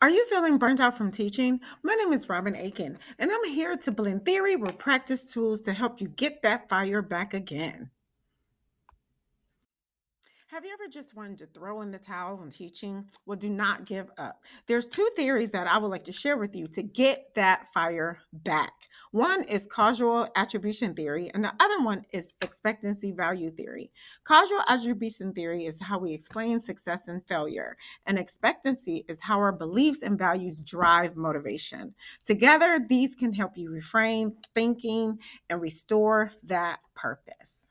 Are you feeling burnt out from teaching? My name is Robin Aiken, and I'm here to blend theory with practice tools to help you get that fire back again. Have you ever just wanted to throw in the towel on teaching? Well, do not give up. There's two theories that I would like to share with you to get that fire back. One is causal attribution theory, and the other one is expectancy value theory. Causal attribution theory is how we explain success and failure, and expectancy is how our beliefs and values drive motivation. Together, these can help you reframe thinking and restore that purpose.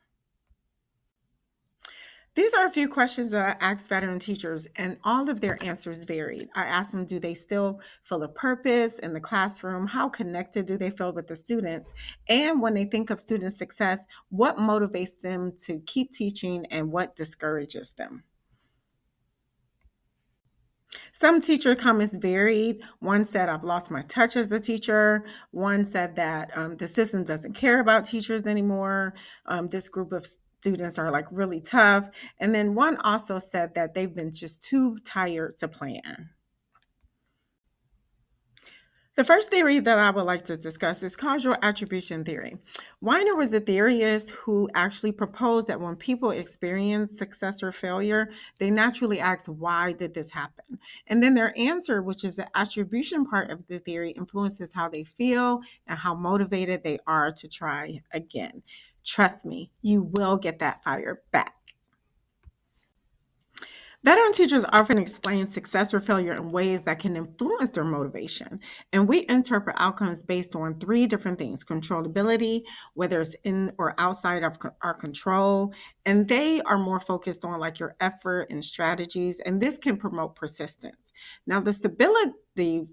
These are a few questions that I asked veteran teachers, and all of their answers varied. I asked them, do they still feel a purpose in the classroom? How connected do they feel with the students? And when they think of student success, what motivates them to keep teaching and what discourages them? Some teacher comments varied. One said, I've lost my touch as a teacher. One said that the system doesn't care about teachers anymore. This group of students are like really tough. And then one also said that they've been just too tired to plan. The first theory that I would like to discuss is causal attribution theory. Weiner was a theorist who actually proposed that when people experience success or failure, they naturally ask, why did this happen? And then their answer, which is the attribution part of the theory, influences how they feel and how motivated they are to try again. Trust me, you will get that fire back. Veteran teachers often explain success or failure in ways that can influence their motivation. And we interpret outcomes based on three different things: controllability, whether it's in or outside of our control. And they are more focused on like your effort and strategies. And this can promote persistence. Now, the stability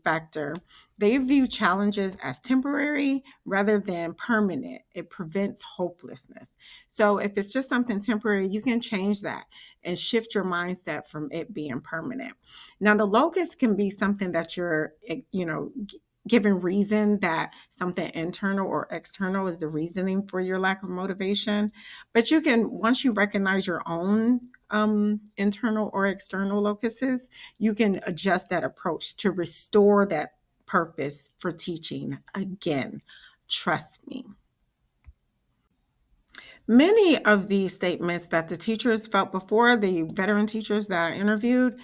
factor, they view challenges as temporary rather than permanent. It prevents hopelessness. So if it's just something temporary, you can change that and shift your mindset from it being permanent. Now, the locus can be something that you're, given reason that something internal or external is the reasoning for your lack of motivation. But you can, once you recognize your own internal or external locuses, you can adjust that approach to restore that purpose for teaching again. Trust me. Many of these statements that the teachers felt before, the veteran teachers that I interviewed,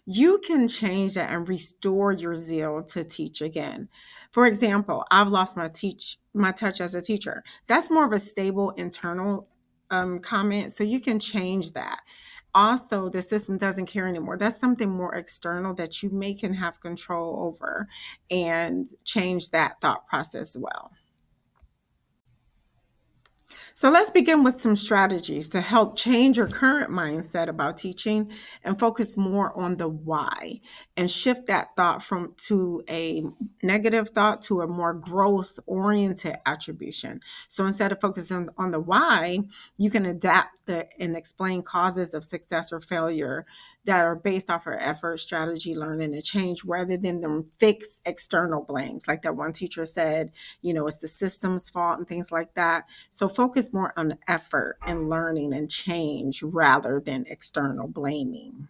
you can change that and restore your zeal to teach again. For example, I've lost my touch as a teacher. That's more of a stable internal comment, so you can change that. Also, the system doesn't care anymore. That's something more external that you may can have control over and change that thought process as well. So let's begin with some strategies to help change your current mindset about teaching and focus more on the why and shift that thought from to a negative thought to a more growth oriented attribution. So instead of focusing on the why, you can adapt and explain causes of success or failure that are based off of effort, strategy, learning, and change rather than them fix external blames. Like that one teacher said, it's the system's fault and things like that. So focus more on effort and learning and change rather than external blaming.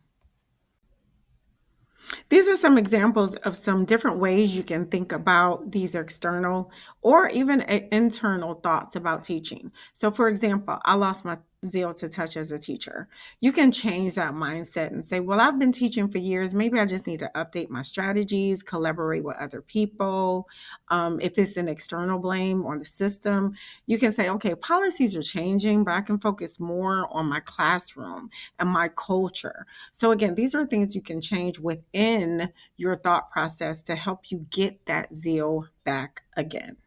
These are some examples of some different ways you can think about these external or even internal thoughts about teaching. So, for example, I lost my zeal to touch as a teacher. You can change that mindset and say, well, I've been teaching for years. Maybe I just need to update my strategies, collaborate with other people. If it's an external blame on the system, you can say, okay, policies are changing, but I can focus more on my classroom and my culture. So again, these are things you can change within your thought process to help you get that zeal back again.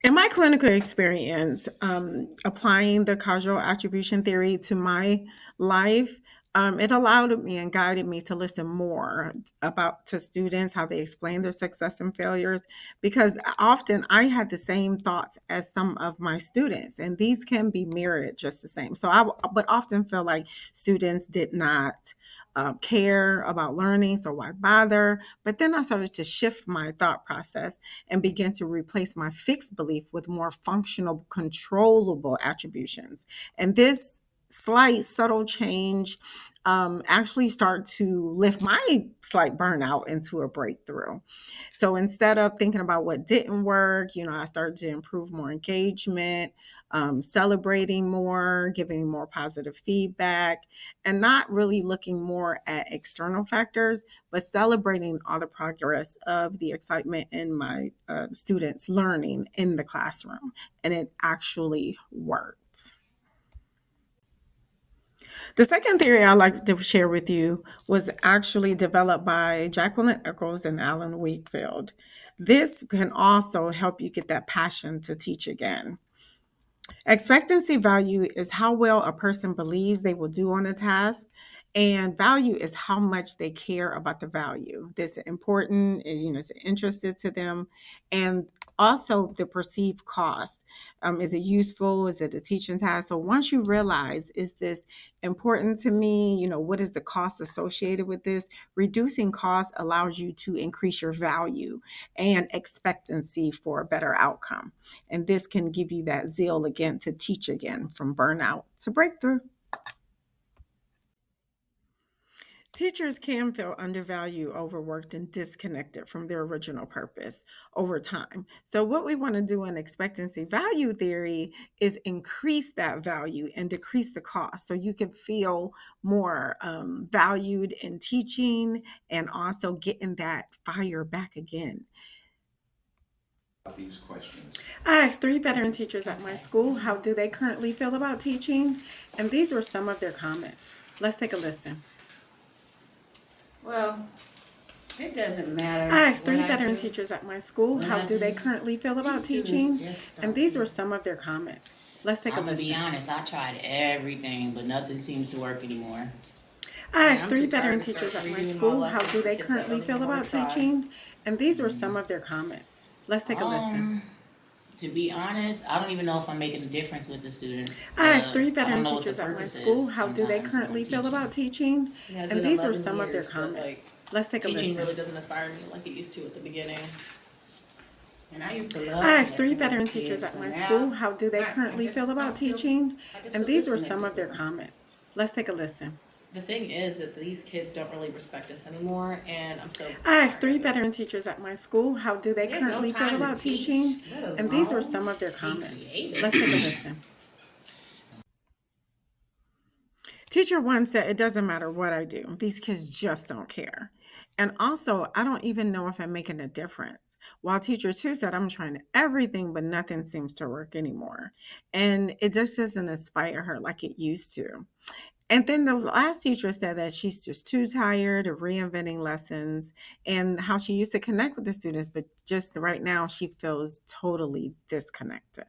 In my clinical experience, applying the causal attribution theory to my life, it allowed me and guided me to listen more about to students, how they explain their success and failures, because often I had the same thoughts as some of my students, and these can be mirrored just the same. So I would often feel like students did not care about learning, so why bother? But then I started to shift my thought process and begin to replace my fixed belief with more functional, controllable attributions. And this slight, subtle change actually start to lift my slight burnout into a breakthrough. So instead of thinking about what didn't work, I started to improve more engagement, celebrating more, giving more positive feedback, and not really looking more at external factors, but celebrating all the progress of the excitement in my students learning in the classroom. And it actually worked. The second theory I'd like to share with you was actually developed by Jacqueline Eccles and Alan Wakefield. This can also help you get that passion to teach again. Expectancy value is how well a person believes they will do on a task, and value is how much they care about the value. That's important, is interested to them, and also the perceived cost. Is it useful? Is it a teaching task? So once you realize, is this important to me? What is the cost associated with this? Reducing cost allows you to increase your value and expectancy for a better outcome. And this can give you that zeal again to teach again, from burnout to breakthrough. Teachers can feel undervalued, overworked, and disconnected from their original purpose over time. So, what we want to do in expectancy value theory is increase that value and decrease the cost so you can feel more valued in teaching and also getting that fire back again. These questions. I asked 3 veteran teachers at my school how do they currently feel about teaching, and these were some of their comments. Let's take a listen. Well, it doesn't matter. I asked 3 veteran teachers at my school how do they currently feel about teaching, and these were some of their comments. Let's take a listen. I'm gonna be honest, I tried everything, but nothing seems to work anymore. I asked 3 veteran teachers at my school how do they currently feel about teaching, and these were some of their comments. Let's take a listen. To be honest, I don't even know if I'm making a difference with the students. I asked 3 veteran teachers at my school how do they currently feel about teaching, and these were some of their comments. Let's take a listen. Teaching really doesn't inspire me like it used to at the beginning. And I used to love. I asked 3 veteran teachers at my school how do they currently feel about teaching, and these were some of their comments. Let's take a listen. The thing is that these kids don't really respect us anymore, and I'm so. I asked 3 veteran teachers at my school how do they currently feel about teaching, and these were some of their comments. Let's take a listen. Teacher 1 said, it doesn't matter what I do. These kids just don't care. And also, I don't even know if I'm making a difference. While teacher 2 said, I'm trying everything, but nothing seems to work anymore. And it just doesn't inspire her like it used to. And then the last teacher said that she's just too tired of reinventing lessons and how she used to connect with the students, but just right now she feels totally disconnected.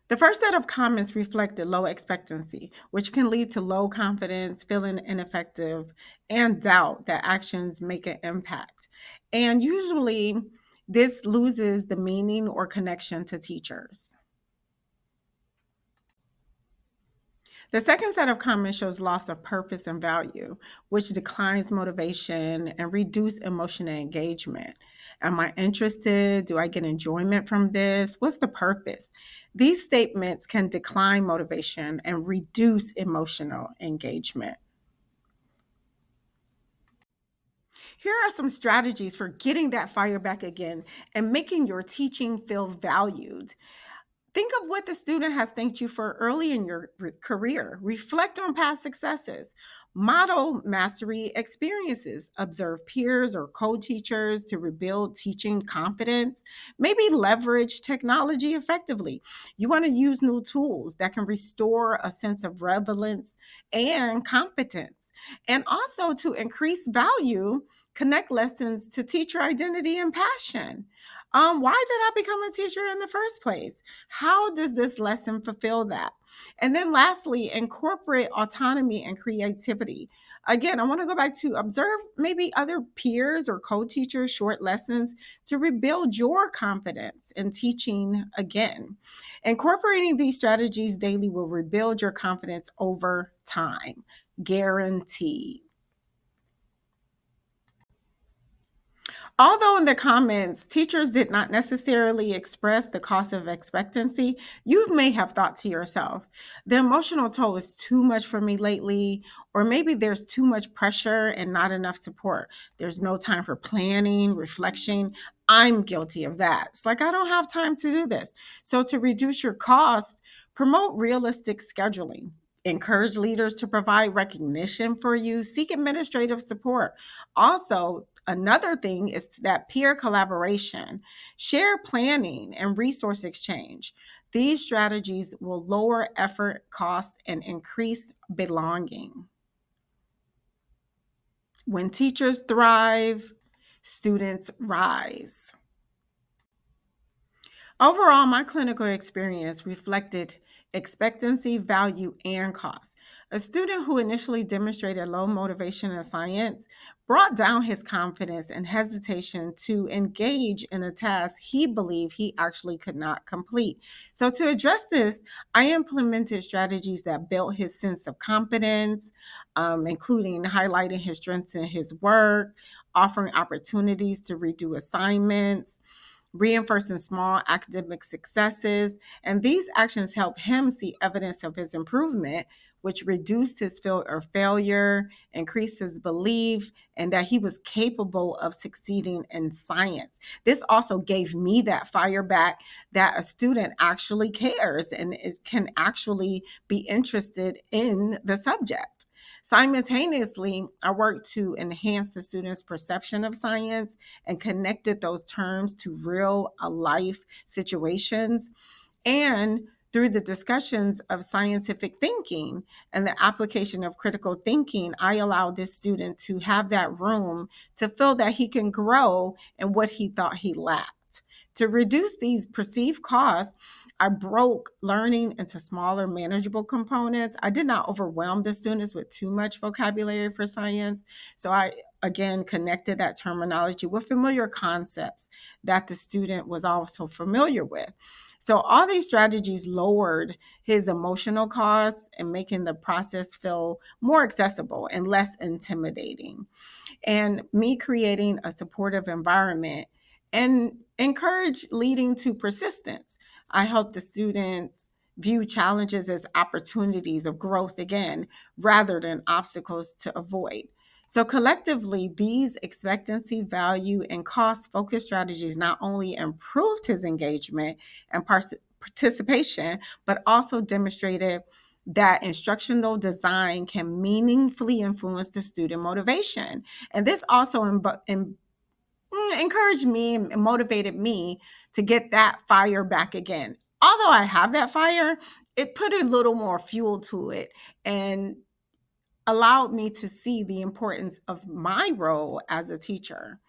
The first set of comments reflected low expectancy, which can lead to low confidence, feeling ineffective, and doubt that actions make an impact. And usually this loses the meaning or connection to teachers. The second set of comments shows loss of purpose and value, which declines motivation and reduce emotional engagement. Am I interested? Do I get enjoyment from this? What's the purpose? These statements can decline motivation and reduce emotional engagement. Here are some strategies for getting that fire back again and making your teaching feel valued. Think of what the student has thanked you for early in your career. Reflect on past successes. Model mastery experiences. Observe peers or co-teachers to rebuild teaching confidence. Maybe leverage technology effectively. You want to use new tools that can restore a sense of relevance and competence. And also to increase value, connect lessons to teacher identity and passion. Why did I become a teacher in the first place? How does this lesson fulfill that? And then lastly, incorporate autonomy and creativity. Again, I want to go back to observe maybe other peers or co-teachers short lessons to rebuild your confidence in teaching again. Incorporating these strategies daily will rebuild your confidence over time. Guaranteed. Although in the comments, teachers did not necessarily express the cost of expectancy, you may have thought to yourself, the emotional toll is too much for me lately, or maybe there's too much pressure and not enough support. There's no time for planning, reflection. I'm guilty of that. It's like, I don't have time to do this. So, to reduce your cost, promote realistic scheduling. Encourage leaders to provide recognition for you. Seek administrative support. Also, another thing is that peer collaboration, share planning, and resource exchange. These strategies will lower effort, cost, and increase belonging. When teachers thrive, students rise. Overall, my clinical experience reflected expectancy, value, and cost. A student who initially demonstrated low motivation in science brought down his confidence and hesitation to engage in a task he believed he actually could not complete. So, to address this, I implemented strategies that built his sense of competence, including highlighting his strengths in his work, offering opportunities to redo assignments, reinforcing small academic successes. And these actions help him see evidence of his improvement, which reduced his fear of failure, increased his belief, and that he was capable of succeeding in science. This also gave me that fire back that a student actually cares and can actually be interested in the subject. Simultaneously, I worked to enhance the students' perception of science and connected those terms to real life situations. And through the discussions of scientific thinking and the application of critical thinking, I allowed this student to have that room to feel that he can grow in what he thought he lacked. To reduce these perceived costs, I broke learning into smaller, manageable components. I did not overwhelm the students with too much vocabulary for science. So I, again, connected that terminology with familiar concepts that the student was also familiar with. So all these strategies lowered his emotional costs and making the process feel more accessible and less intimidating. And me creating a supportive environment and encourage leading to persistence. I help the students view challenges as opportunities of growth again, rather than obstacles to avoid. So, collectively, these expectancy, value, and cost focused strategies not only improved his engagement and participation, but also demonstrated that instructional design can meaningfully influence the student motivation. And this also encouraged me and motivated me to get that fire back again. Although I have that fire, it put a little more fuel to it and allowed me to see the importance of my role as a teacher.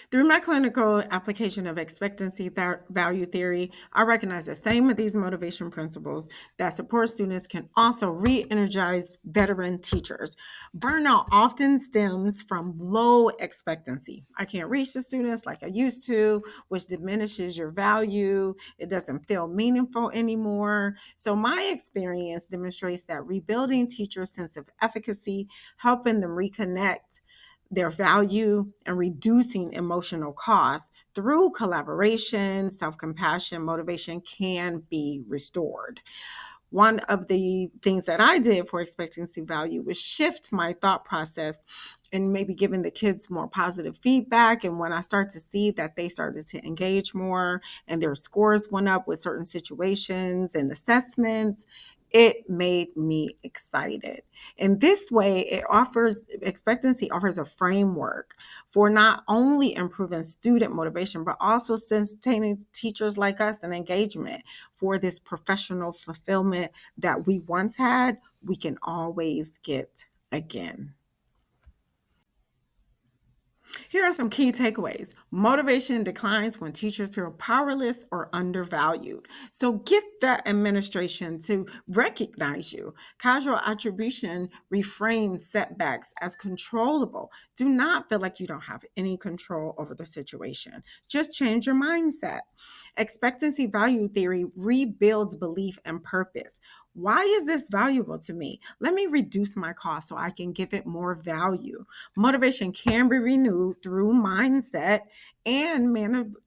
Through my clinical application of expectancy value theory, I recognize that same of these motivation principles that support students can also re-energize veteran teachers. Burnout often stems from low expectancy. I can't reach the students like I used to, which diminishes your value. It doesn't feel meaningful anymore. So my experience demonstrates that rebuilding teachers' sense of efficacy, helping them reconnect their value, and reducing emotional costs through collaboration, self compassion, motivation can be restored. One of the things that I did for expectancy value was shift my thought process and maybe giving the kids more positive feedback. And when I start to see that they started to engage more and their scores went up with certain situations and assessments, it made me excited. In this way, expectancy offers a framework for not only improving student motivation, but also sustaining teachers like us and engagement for this professional fulfillment that we once had, we can always get again. Here are some key takeaways. Motivation declines when teachers feel powerless or undervalued. So get that administration to recognize you. Casual attribution reframes setbacks as controllable. Do not feel like you don't have any control over the situation. Just change your mindset. Expectancy value theory rebuilds belief and purpose. Why is this valuable to me? Let me reduce my cost so I can give it more value. Motivation can be renewed through mindset and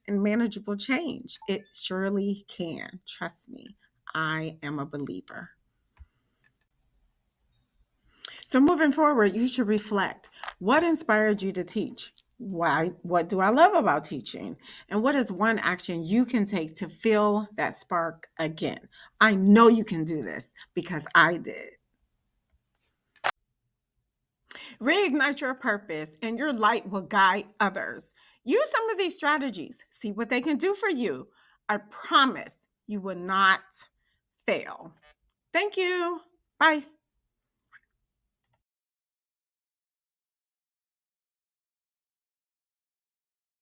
manageable change. It surely can. Trust me, I am a believer. So moving forward, you should reflect. What inspired you to teach? Why? What do I love about teaching? And what is one action you can take to feel that spark again? I know you can do this because I did. Reignite your purpose and your light will guide others. Use some of these strategies. See what they can do for you. I promise you will not fail. Thank you. Bye.